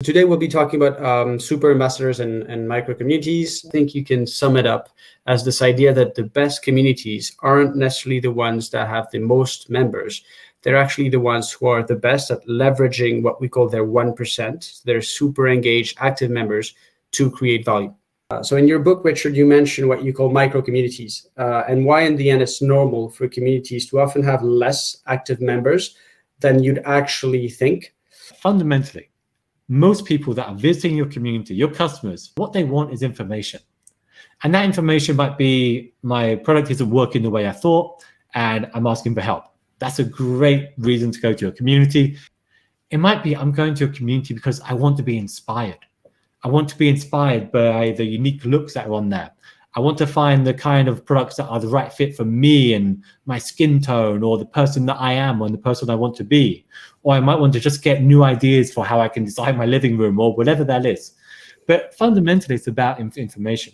Today we'll be talking about super ambassadors and micro communities. I think you can sum it up as this idea that the best communities aren't necessarily the ones that have the most members. They're actually the ones who are the best at leveraging what we call their 1%, their super engaged active members, to create value. So in your book, Richard, you mentioned what you call micro communities and why in the end it's normal for communities to often have less active members than you'd actually think. Fundamentally, most people that are visiting your community, your customers, what they want is information. And that information might be, my product isn't working the way I thought, and I'm asking for help. That's a great reason to go to a community. It might be, I'm going to a community because I want to be inspired. I want to be inspired by the unique looks that are on there. I want to find the kind of products that are the right fit for me and my skin tone, or the person that I am, or the person I want to be. Or I might want to just get new ideas for how I can design my living room, or whatever that is. But fundamentally, it's about information.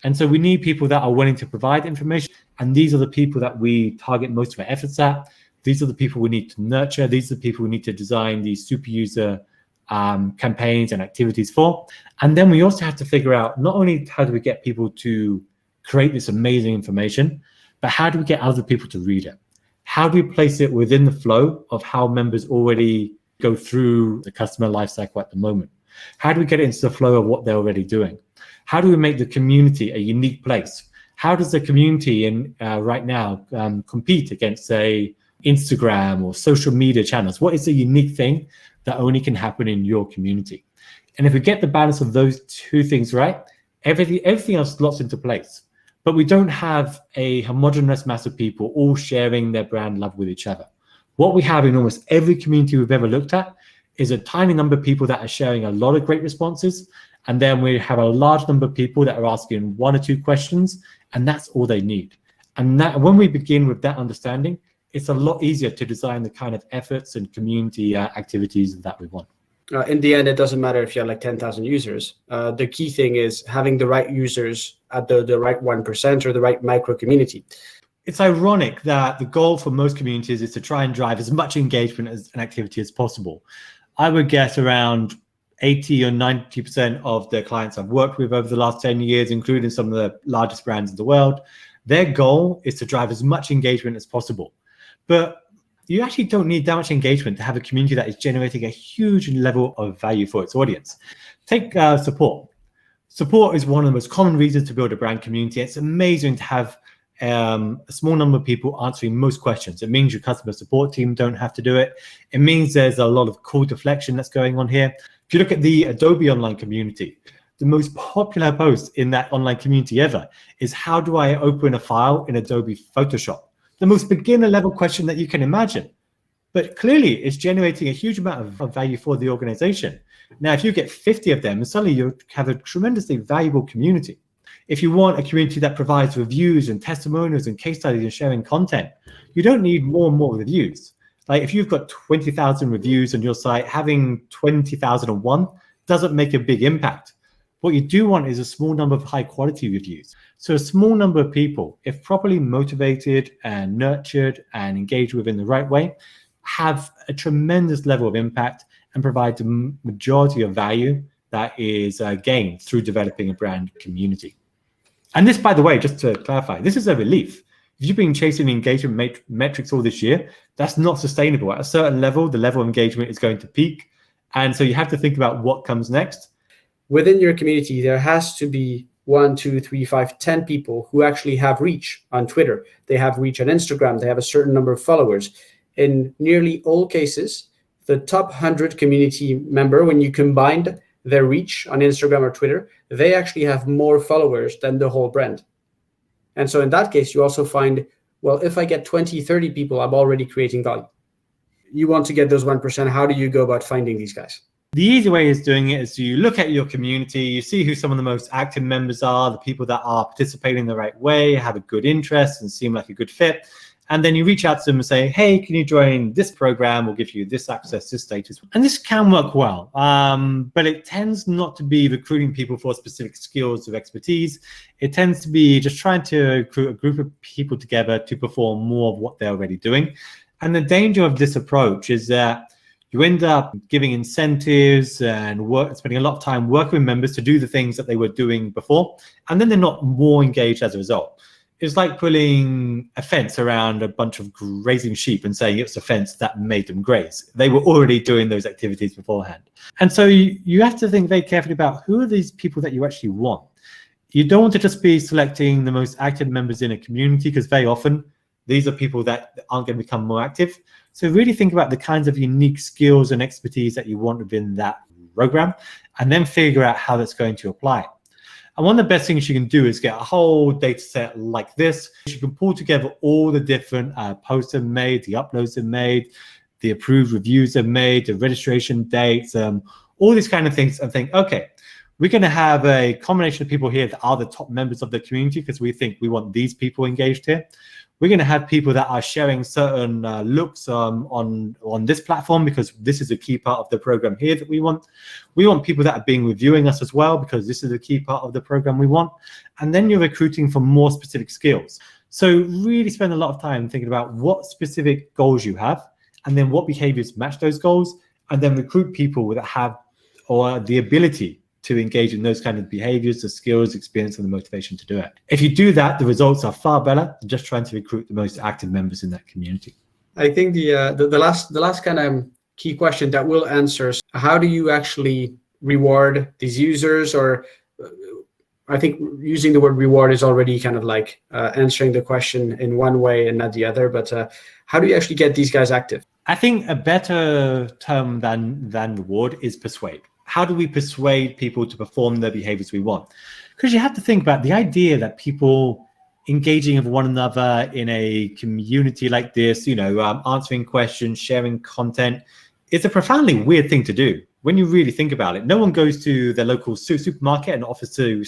And so we need people that are willing to provide information. And these are the people that we target most of our efforts at. These are the people we need to nurture. These are the people we need to design these super user campaigns and activities for. And then we also have to figure out not only how do we get people to create this amazing information, but how do we get other people to read it? How do we place it within the flow of how members already go through the customer lifecycle at the moment? How do we get it into the flow of what they're already doing? How do we make the community a unique place? How does the community right now compete against, say, Instagram or social media channels? What is the unique thing that only can happen in your community? And if we get the balance of those two things right, everything else slots into place. But we don't have a homogeneous mass of people all sharing their brand love with each other. What we have in almost every community we've ever looked at is a tiny number of people that are sharing a lot of great responses. And then we have a large number of people that are asking one or two questions, and that's all they need. And that, when we begin with that understanding, it's a lot easier to design the kind of efforts and community activities that we want. In the end, it doesn't matter if you have like 10,000 users. The key thing is having the right users at the right 1% or the right micro community. It's ironic that the goal for most communities is to try and drive as much engagement as an activity as possible. I would guess around 80 or 90% of the clients I've worked with over the last 10 years, including some of the largest brands in the world, their goal is to drive as much engagement as possible. But you actually don't need that much engagement to have a community that is generating a huge level of value for its audience. Take support. Support is one of the most common reasons to build a brand community. It's amazing to have a small number of people answering most questions. It means your customer support team don't have to do it. It means there's a lot of call deflection that's going on here. If you look at the Adobe online community, the most popular post in that online community ever is, how do I open a file in Adobe Photoshop? The most beginner level question that you can imagine, but clearly it's generating a huge amount of value for the organization. Now, if you get 50 of them, suddenly you have a tremendously valuable community. If you want a community that provides reviews and testimonials and case studies and sharing content, you don't need more and more reviews. Like if you've got 20,000 reviews on your site, having 20,001 doesn't make a big impact. What you do want is a small number of high quality reviews. So a small number of people, if properly motivated and nurtured and engaged with in the right way, have a tremendous level of impact and provide the majority of value that is gained through developing a brand community. And this, by the way, just to clarify, this is a relief. If you've been chasing engagement metrics all this year, that's not sustainable. At a certain level, the level of engagement is going to peak. And so you have to think about what comes next. Within your community, there has to be 1, 2, 3, 5, 10 people who actually have reach on Twitter. They have reach on Instagram. They have a certain number of followers. In nearly all cases, the top 100 community member, when you combined their reach on Instagram or Twitter, they actually have more followers than the whole brand. And so in that case, you also find, well, if I get 20, 30 people, I'm already creating value. You want to get those 1%. How do you go about finding these guys? The easy way is doing it is you look at your community, you see who some of the most active members are, the people that are participating the right way, have a good interest and seem like a good fit. And then you reach out to them and say, hey, can you join this program? We'll give you this access, this status. And this can work well, but it tends not to be recruiting people for specific skills or expertise. It tends to be just trying to recruit a group of people together to perform more of what they're already doing. And the danger of this approach is that You end up giving incentives and spending a lot of time working with members to do the things that they were doing before, and then they're not more engaged as a result. It's like putting a fence around a bunch of grazing sheep and saying it's a fence that made them graze. They were already doing those activities beforehand. And so you have to think very carefully about who are these people that you actually want. You don't want to just be selecting the most active members in a community, because very often these are people that aren't going to become more active. So really think about the kinds of unique skills and expertise that you want within that program, and then figure out how that's going to apply. And one of the best things you can do is get a whole data set like this. You can pull together all the different posts are made, the uploads are made, the approved reviews are made, the registration dates, all these kind of things, and think, okay, we're going to have a combination of people here that are the top members of the community because we think we want these people engaged here. We're going to have people that are sharing certain looks on this platform because this is a key part of the program here that we want. We want people that are reviewing us as well because this is a key part of the program we want. And then you're recruiting for more specific skills. So really spend a lot of time thinking about what specific goals you have and then what behaviors match those goals, and then recruit people that have or the ability to engage in those kind of behaviors, the skills, experience, and the motivation to do it. If you do that, the results are far better than just trying to recruit the most active members in that community. I think the last kind of key question that we'll answer is, how do you actually reward these users? Or I think using the word reward is already kind of like answering the question in one way and not the other. But how do you actually get these guys active? I think a better term than reward is persuade. How do we persuade people to perform the behaviors we want? Because you have to think about the idea that people engaging with one another in a community like this, answering questions, sharing content, it's a profoundly weird thing to do when you really think about it. No one goes to their local supermarket and offers to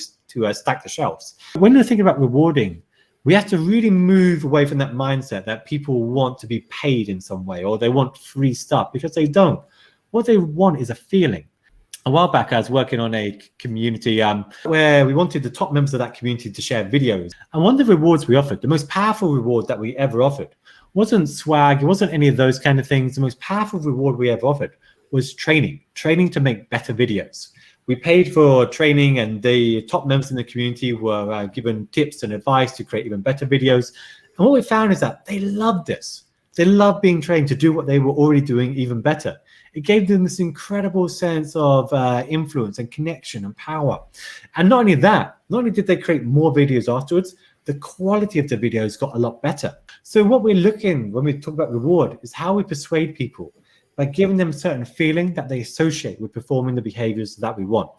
stack the shelves. When you're thinking about rewarding, we have to really move away from that mindset that people want to be paid in some way or they want free stuff, because they don't. What they want is a feeling. A while back, I was working on a community where we wanted the top members of that community to share videos. And one of the rewards we offered, the most powerful reward that we ever offered, wasn't swag, it wasn't any of those kind of things. The most powerful reward we ever offered was training to make better videos. We paid for training, and the top members in the community were given tips and advice to create even better videos. And what we found is that they loved this. They loved being trained to do what they were already doing even better. It gave them this incredible sense of influence and connection and power. And not only that, not only did they create more videos afterwards, the quality of the videos got a lot better. So what we're looking when we talk about reward is how we persuade people by giving them a certain feeling that they associate with performing the behaviors that we want.